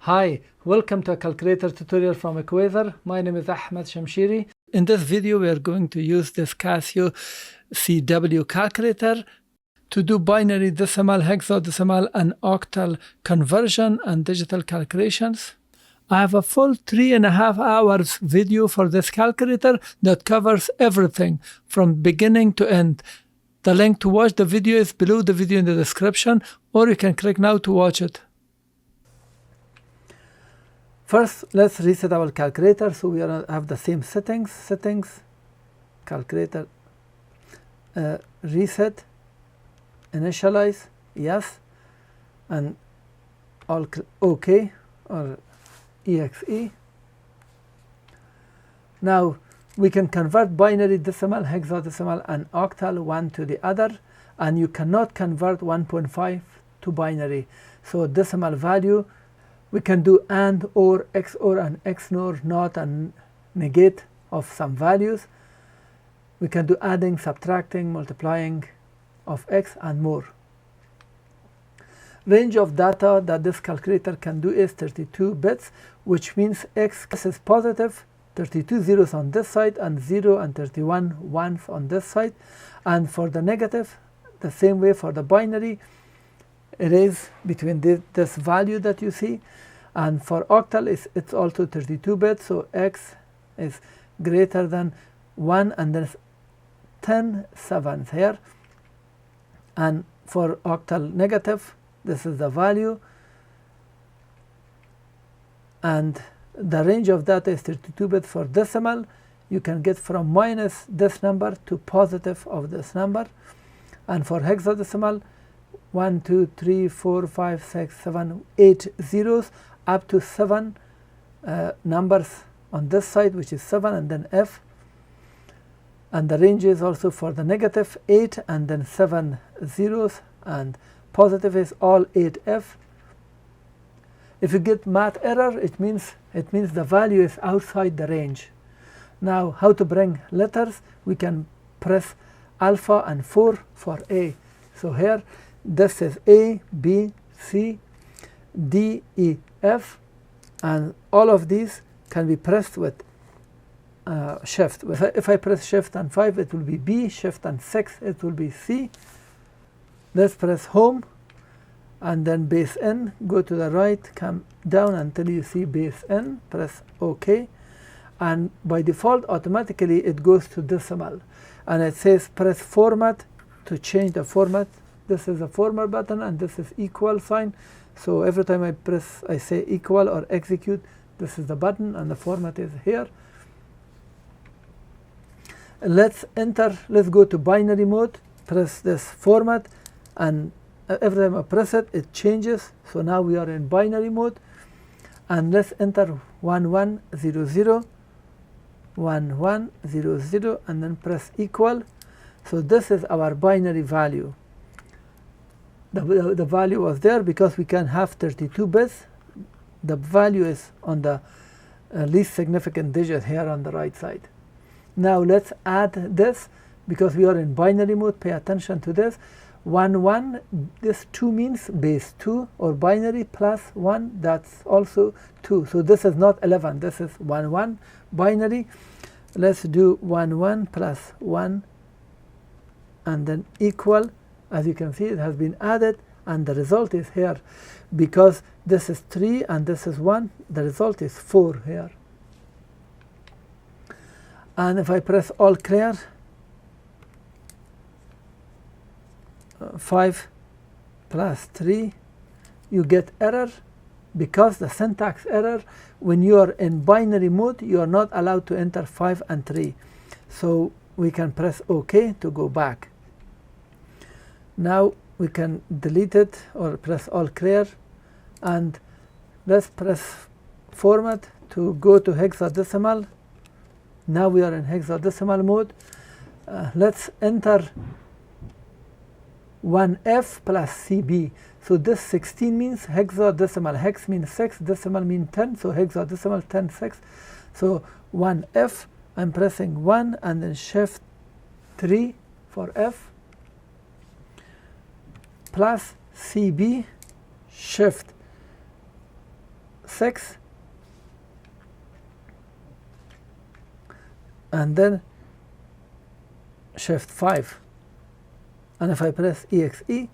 Hi, welcome to a calculator tutorial from Equaser. My name is Ahmad Shamshiri. In this video, we are going to use this Casio CW calculator to do binary, decimal, hexadecimal, and octal conversion and digital calculations. I have a full 3.5 hours video for this calculator that covers everything from beginning to end. The link to watch the video is below the video in the description, or you can click now to watch it. First, let's reset our calculator so we have the same settings, calculator, reset, initialize, yes, and all OK or EXE. Now we can convert binary, decimal, hexadecimal, and octal one to the other, and you cannot convert 1.5 to binary. So decimal value, we can do AND, OR, XOR, and XNOR, NOT, and negate of some values. We can do adding, subtracting, multiplying of X, and more. Range of data that this calculator can do is 32 bits, which means X is positive, 32 zeros on this side, and 0 and 31 ones on this side. And for the negative, the same way for the binary, it is between this value that you see. And for octal, it's also 32 bits, so X is greater than 1, and there's 10 sevens here. And for octal negative, this is the value. And the range of data is 32 bits. For decimal, you can get from minus this number to positive of this number. And for hexadecimal, 1, 2, 3, 4, 5, 6, 7, 8 zeros, up to 7 numbers on this side, which is 7, and then F. And the range is also for the negative 8 and then 7 zeros, and positive is all 8F. If you get math error, it means the value is outside the range. Now, how to bring letters? We can press alpha and 4 for A. So here, this is A, B, C, D, E, F, and all of these can be pressed with shift. If I press shift and 5, it will be B, shift and 6, it will be C. Let's press home, and then base N, go to the right, come down until you see base N, press OK, and by default automatically it goes to decimal, and it says press format to change the format. This is a format button, and this is equal sign. So every time I press, I say equal or execute, this is the button, and the format is here. Let's go to binary mode, press this format, and every time I press it, it changes. So now we are in binary mode, and let's enter 1100, 1100, and then press equal. So this is our binary value. The value was there because we can have 32 bits. The value is on the least significant digit here on the right side. Now let's add this because we are in binary mode. Pay attention to this. 1, 1, this 2 means base 2, or binary plus 1, that's also 2. So this is not 11, this is 1, 1 binary. Let's do 1, 1 plus 1, and then equal. As you can see, it has been added, and the result is here. Because this is 3 and this is 1, the result is 4 here. And if I press all clear, 5 plus 3, you get error, because the syntax error, when you are in binary mode, you are not allowed to enter 5 and 3. So we can press OK to go back. Now we can delete it or press all clear, and let's press format to go to hexadecimal. Now we are in hexadecimal mode. Let's enter 1F plus CB. So this 16 means hexadecimal. Hex means 6, decimal means 10, so hexadecimal 10, 6. So 1F, I'm pressing 1 and then shift 3 for F, plus CB, shift 6 and then shift 5, and if I press EXE,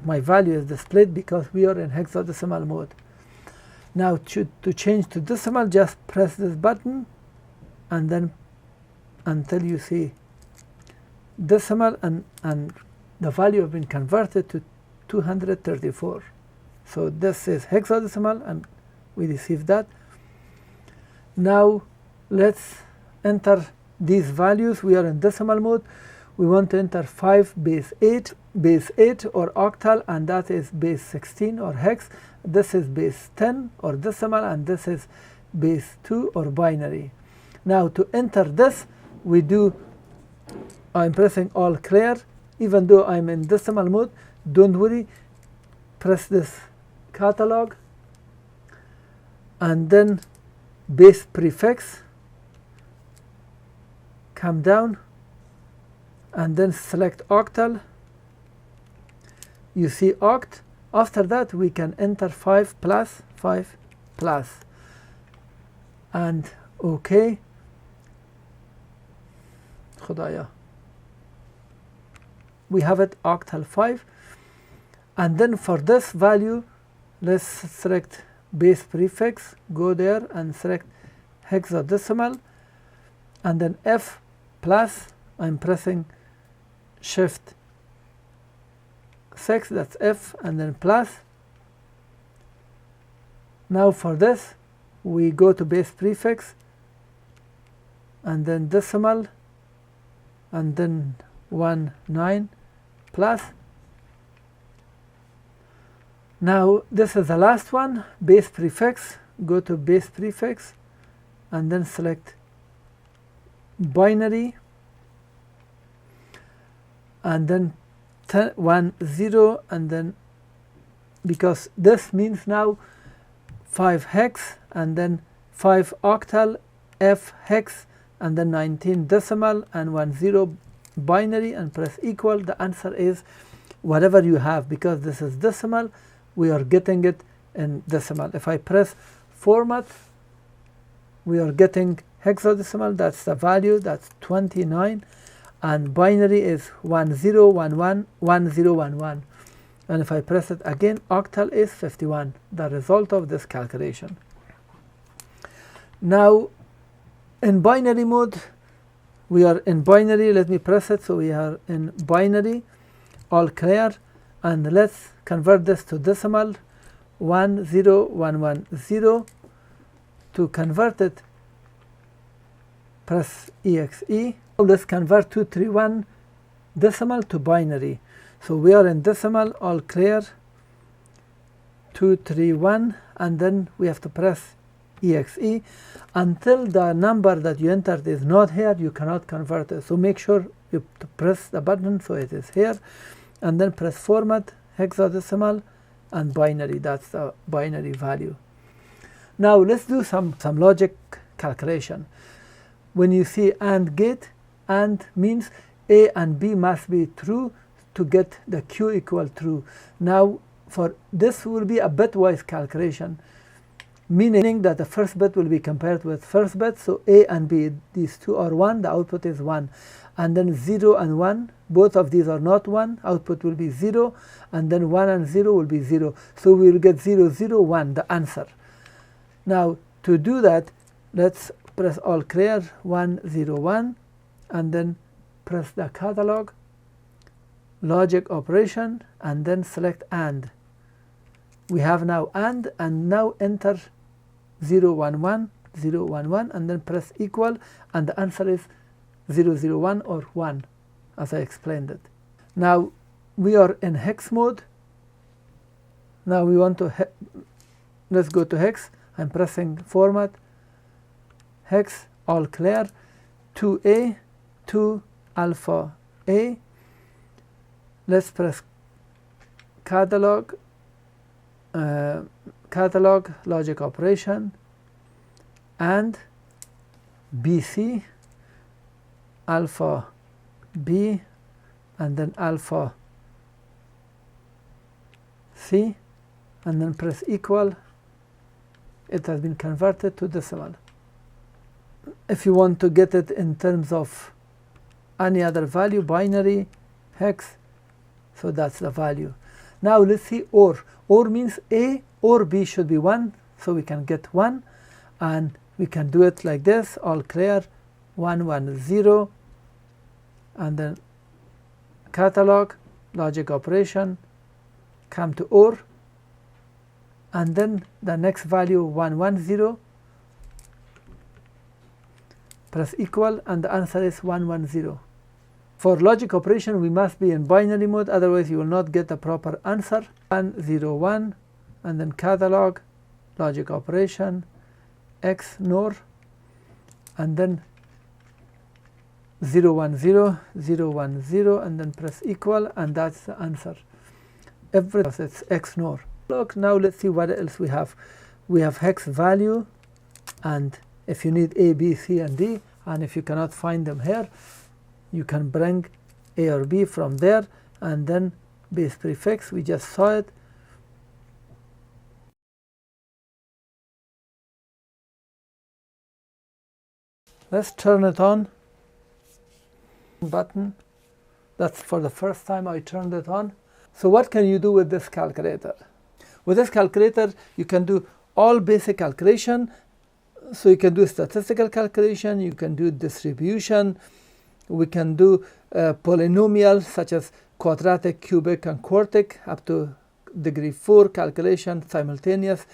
my value is displayed because we are in hexadecimal mode. Now to change to decimal, just press this button and then until you see decimal, and the value has been converted to 234. So this is hexadecimal and we receive that. Now let's enter these values. We are in decimal mode. We want to enter 5 base 8 or octal, and that is base 16 or hex. This is base 10 or decimal, and this is base 2 or binary. Now to enter this, I'm pressing all clear. Even though I'm in decimal mode, don't worry, press this catalog and then base prefix, come down and then select octal. You see oct. After that we can enter 5 plus and OK. Khudaya. We have it octal 5, and then for this value let's select base prefix, go there and select hexadecimal, and then F plus, I'm pressing shift 6, that's F, and then plus. Now for this we go to base prefix and then decimal and then 19 plus. Now this is the last one, base prefix, go to base prefix and then select binary and then 10, 0, and then because this means now 5 hex and then 5 octal, F hex, and then 19 decimal and 10 binary, and press equal. The answer is whatever you have, because this is decimal, we are getting it in decimal. If I press format, we are getting hexadecimal, that's the value, that's 29, and binary is 1011 1011, and if I press it again, octal is 51, the result of this calculation. Now in binary mode, we are in binary. Let me press it. So we are in binary, all clear, and let's convert this to decimal, 10110. To convert it, press EXE. Let's convert 231 decimal to binary. So we are in decimal, all clear, 231, and then we have to press EXE. Until the number that you entered is not here, you cannot convert it. So make sure you press the button so it is here, and then press format, hexadecimal, and binary. That's the binary value. Now let's do some logic calculation. When you see AND gate, AND means A and B must be true to get the Q equal true. Now for this will be a bitwise calculation, meaning that the first bit will be compared with first bit. So A and B, these two are 1, the output is 1. And then 0 and 1, both of these are not 1, output will be 0. And then 1 and 0 will be 0. So we will get 0, 0, 1, the answer. Now to do that, let's press all clear, 101, and then press the catalog, logic operation, and then select AND. We have now AND, and now enter 011, 011, and then press equal, and the answer is 001 or 1, as I explained it. Now we are in hex mode. Now we want to, let's go to hex. I'm pressing format, hex, all clear, 2A, 2 alpha A. Let's press catalog, logic operation, and BC, alpha B, and then alpha C, and then press equal. it has been converted to decimal. If you want to get it in terms of any other value, binary, hex, so that's the value. Now let's see OR. OR means A or B should be 1, so we can get 1, and we can do it like this, all clear, 1, 1, 0, and then catalog, logic operation, come to OR, and then the next value 1, 1, 0, press equal, and the answer is 1, 1, 0. For logic operation, we must be in binary mode, otherwise you will not get the proper answer. 1, 0, 1, and then catalog, logic operation, X, NOR, and then 0, 1, 0, 0, 1, 0, and then press equal, and that's the answer. Everything, it's X, NOR. Look, now let's see what else we have. We have hex value, and if you need A, B, C, and D, and if you cannot find them here, you can bring A or B from there, and then base prefix, we just saw it. Let's turn it on. Button. That's for the first time I turned it on. So what can you do with this calculator? With this calculator, you can do all basic calculation. So you can do statistical calculation, you can do distribution, we can do polynomials such as quadratic, cubic, and quartic up to degree 4 calculation, simultaneous